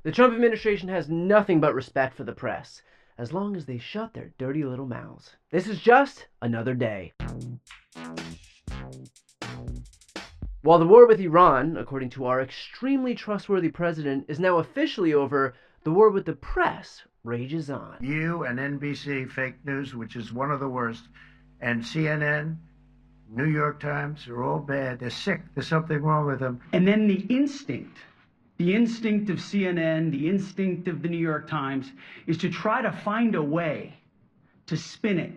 The Trump administration has nothing but respect for the press, as long as they shut their dirty little mouths. This is just another day. While the war with Iran, according to our extremely trustworthy president, is now officially over, the war with the press rages on. You and NBC fake news, which is one of the worst, and CNN, New York Times, are all bad. They're sick. There's something wrong with them. And then the instinct of CNN, the instinct of the New York Times, is to try to find a way to spin it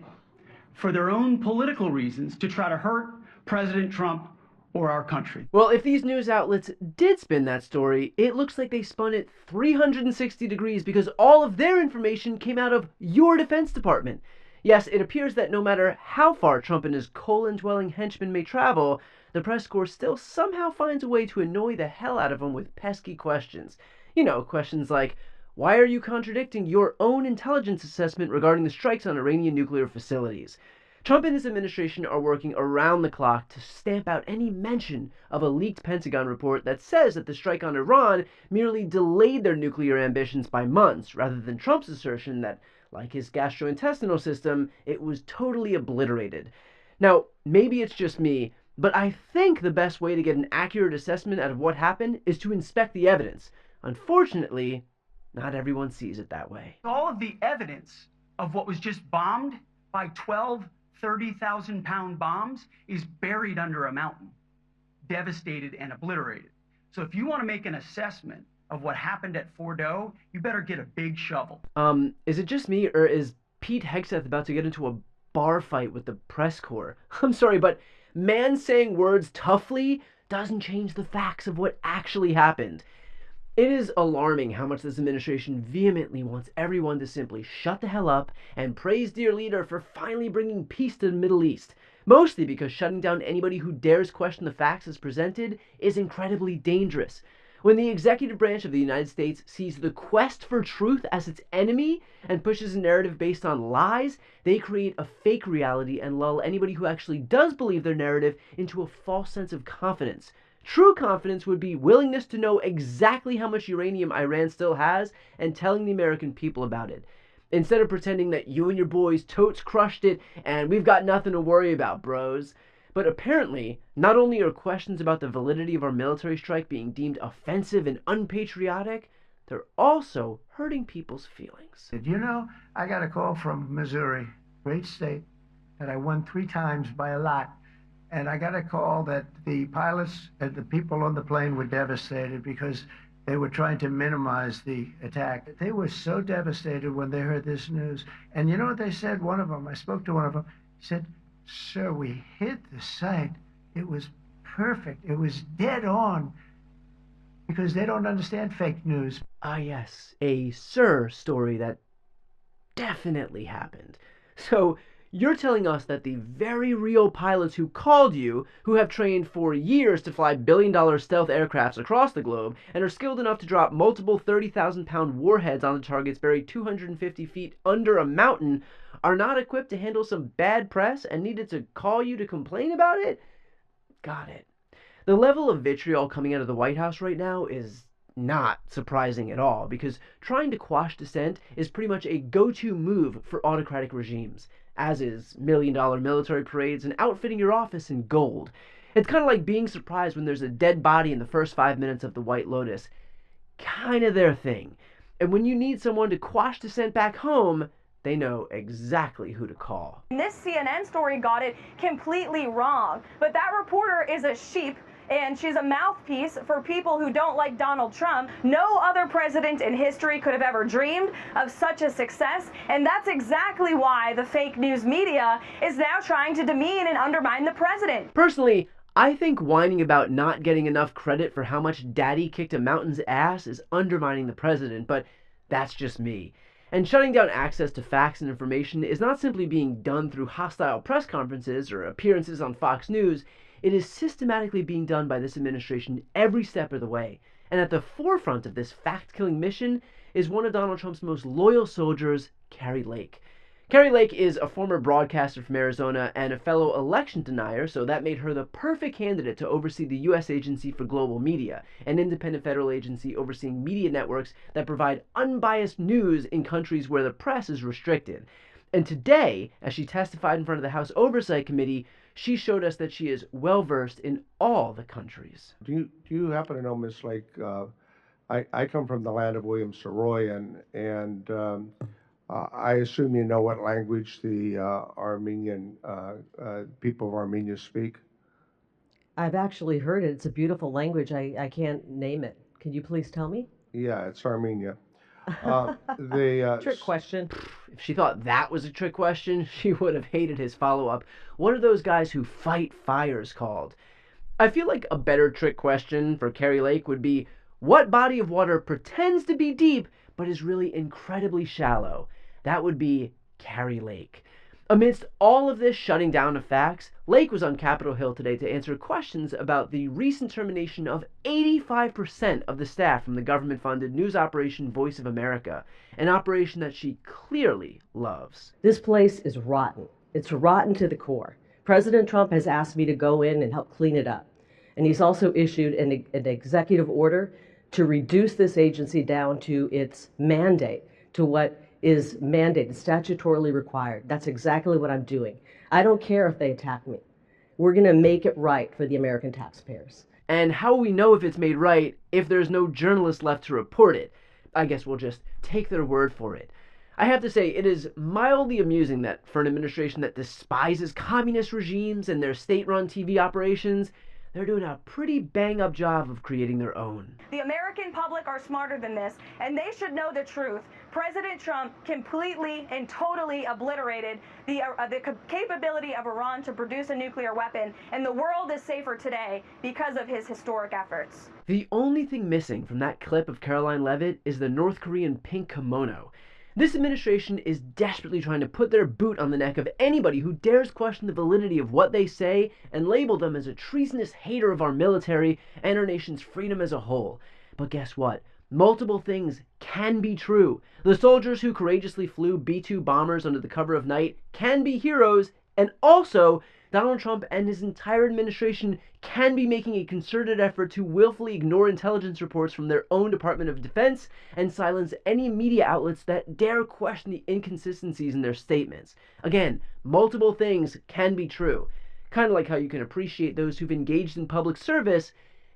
for their own political reasons, to try to hurt President Trump or our country. Well, if these news outlets did spin that story, it looks like they spun it 360 degrees because all of their information came out of your Defense Department. Yes, it appears that no matter how far Trump and his colon-dwelling henchmen may travel, the press corps still somehow finds a way to annoy the hell out of them with pesky questions. You know, questions like, why are you contradicting your own intelligence assessment regarding the strikes on Iranian nuclear facilities? Trump and his administration are working around the clock to stamp out any mention of a leaked Pentagon report that says that the strike on Iran merely delayed their nuclear ambitions by months, rather than Trump's assertion that, like his gastrointestinal system, it was totally obliterated. Now, maybe it's just me, but I think the best way to get an accurate assessment out of what happened is to inspect the evidence. Unfortunately, not everyone sees it that way. All of the evidence of what was just bombed by 12 30,000-pound bombs is buried under a mountain, devastated and obliterated. So if you want to make an assessment of what happened at Fordo, you better get a big shovel. Is it just me, or is Pete Hegseth about to get into a bar fight with the press corps? I'm sorry, but man saying words toughly doesn't change the facts of what actually happened. It is alarming how much this administration vehemently wants everyone to simply shut the hell up and praise their leader for finally bringing peace to the Middle East. Mostly because shutting down anybody who dares question the facts as presented is incredibly dangerous. When the executive branch of the United States sees the quest for truth as its enemy and pushes a narrative based on lies, they create a fake reality and lull anybody who actually does believe their narrative into a false sense of confidence. True confidence would be willingness to know exactly how much uranium Iran still has and telling the American people about it. Instead of pretending that you and your boys totes crushed it and we've got nothing to worry about, bros. But apparently, not only are questions about the validity of our military strike being deemed offensive and unpatriotic, they're also hurting people's feelings. Did you know, I got a call from Missouri, great state, that I won 3 times by a lot. And I got a call that the pilots and the people on the plane were devastated because they were trying to minimize the attack. They were so devastated when they heard this news. And you know what they said? One of them, I spoke to one of them, he said, "Sir, we hit the site. It was perfect. It was dead on." Because they don't understand fake news. Ah, yes, a Sir story that definitely happened. So, you're telling us that the very real pilots who called you, who have trained for years to fly billion-dollar stealth aircrafts across the globe, and are skilled enough to drop multiple 30,000-pound warheads on the targets buried 250 feet under a mountain, are not equipped to handle some bad press and needed to call you to complain about it? Got it. The level of vitriol coming out of the White House right now is not surprising at all, because trying to quash dissent is pretty much a go-to move for autocratic regimes, as is million-dollar military parades and outfitting your office in gold. It's kind of like being surprised when there's a dead body in the first 5 minutes of The White Lotus. Kind of their thing. And when you need someone to quash dissent back home, they know exactly who to call. This CNN story got it completely wrong, but that reporter is a sheep, and she's a mouthpiece for people who don't like Donald Trump. No other president in history could have ever dreamed of such a success, and that's exactly why the fake news media is now trying to demean and undermine the president. Personally, I think whining about not getting enough credit for how much Daddy kicked a mountain's ass is undermining the president, but that's just me. And shutting down access to facts and information is not simply being done through hostile press conferences or appearances on Fox News. It is systematically being done by this administration every step of the way. And at the forefront of this fact-killing mission is one of Donald Trump's most loyal soldiers, Carrie Lake. Kari Lake is a former broadcaster from Arizona and a fellow election denier, so that made her the perfect candidate to oversee the U.S. Agency for Global Media, an independent federal agency overseeing media networks that provide unbiased news in countries where the press is restricted. And today, as she testified in front of the House Oversight Committee, she showed us that she is well versed in all the countries. Do you happen to know, Miss Lake? I come from the land of William Saroyan, and I assume you know what language the Armenian people of Armenia speak. I've actually heard it. It's a beautiful language. I can't name it. Can you please tell me? Yeah, it's Armenia. Trick question. If she thought that was a trick question, she would have hated his follow-up. What are those guys who fight fires called? I feel like a better trick question for Kari Lake would be, what body of water pretends to be deep but is really incredibly shallow? That would be Kari Lake. Amidst all of this shutting down of facts, Lake was on Capitol Hill today to answer questions about the recent termination of 85% of the staff from the government-funded news operation Voice of America, an operation that she clearly loves. This place is rotten. It's rotten to the core. President Trump has asked me to go in and help clean it up. And he's also issued an executive order to reduce this agency down to its mandate, to what is mandated, statutorily required. That's exactly what I'm doing. I don't care if they attack me. We're going to make it right for the American taxpayers. And how will we know if it's made right if there's no journalist left to report it? I guess we'll just take their word for it. I have to say, it is mildly amusing that for an administration that despises communist regimes and their state-run TV operations, they're doing a pretty bang-up job of creating their own. The American public are smarter than this, and they should know the truth. President Trump completely and totally obliterated the capability of Iran to produce a nuclear weapon, and the world is safer today because of his historic efforts. The only thing missing from that clip of Caroline Leavitt is the North Korean pink kimono. This administration is desperately trying to put their boot on the neck of anybody who dares question the validity of what they say and label them as a treasonous hater of our military and our nation's freedom as a whole. But guess what? Multiple things can be true. The soldiers who courageously flew B-2 bombers under the cover of night can be heroes, and also Donald Trump and his entire administration can be making a concerted effort to willfully ignore intelligence reports from their own Department of Defense and silence any media outlets that dare question the inconsistencies in their statements. Again, multiple things can be true. Kind of like how you can appreciate those who've engaged in public service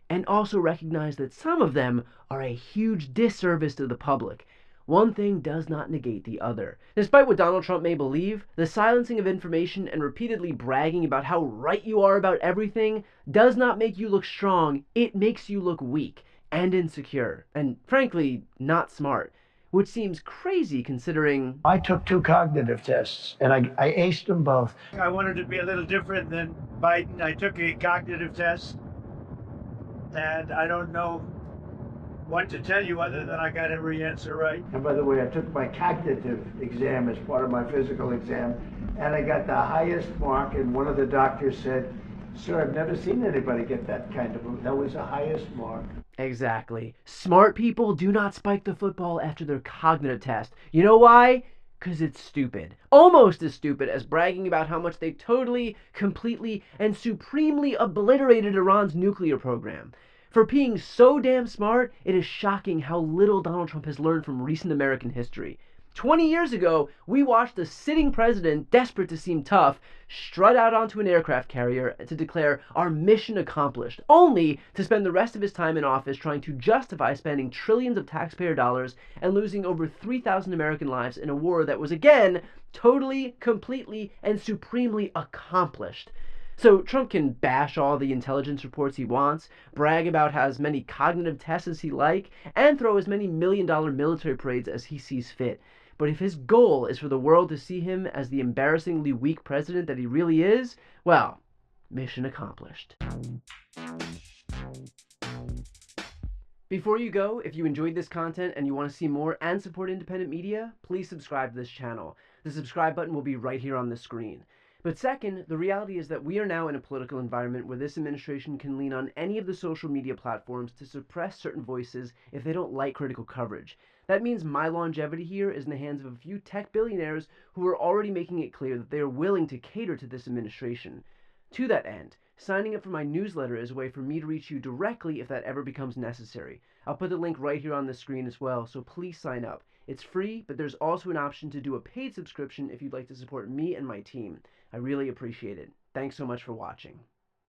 and also recognize that some of them are a huge disservice to the public. One thing does not negate the other. Despite what Donald Trump may believe, the silencing of information and repeatedly bragging about how right you are about everything does not make you look strong. It makes you look weak and insecure, and frankly, not smart, which seems crazy considering... I took 2 cognitive tests, and I aced them both. I wanted to be a little different than Biden. I took a cognitive test, and I don't know what to tell you other than I got every answer right. And by the way, I took my cognitive exam as part of my physical exam, and I got the highest mark, and one of the doctors said, "Sir, I've never seen anybody get that kind of, that was the highest mark." Exactly. Smart people do not spike the football after their cognitive test. You know why? Because it's stupid. Almost as stupid as bragging about how much they totally, completely, and supremely obliterated Iran's nuclear program. For being so damn smart, it is shocking how little Donald Trump has learned from recent American history. 20 years ago, we watched a sitting president, desperate to seem tough, strut out onto an aircraft carrier to declare our mission accomplished, only to spend the rest of his time in office trying to justify spending trillions of taxpayer dollars and losing over 3,000 American lives in a war that was, again, totally, completely, and supremely accomplished. So Trump can bash all the intelligence reports he wants, brag about how as many cognitive tests as he like, and throw as many million-dollar military parades as he sees fit. But if his goal is for the world to see him as the embarrassingly weak president that he really is, well, mission accomplished. Before you go, if you enjoyed this content and you want to see more and support independent media, please subscribe to this channel. The subscribe button will be right here on the screen. But second, the reality is that we are now in a political environment where this administration can lean on any of the social media platforms to suppress certain voices if they don't like critical coverage. That means my longevity here is in the hands of a few tech billionaires who are already making it clear that they are willing to cater to this administration. To that end, signing up for my newsletter is a way for me to reach you directly if that ever becomes necessary. I'll put the link right here on the screen as well, so please sign up. It's free, but there's also an option to do a paid subscription if you'd like to support me and my team. I really appreciate it. Thanks so much for watching.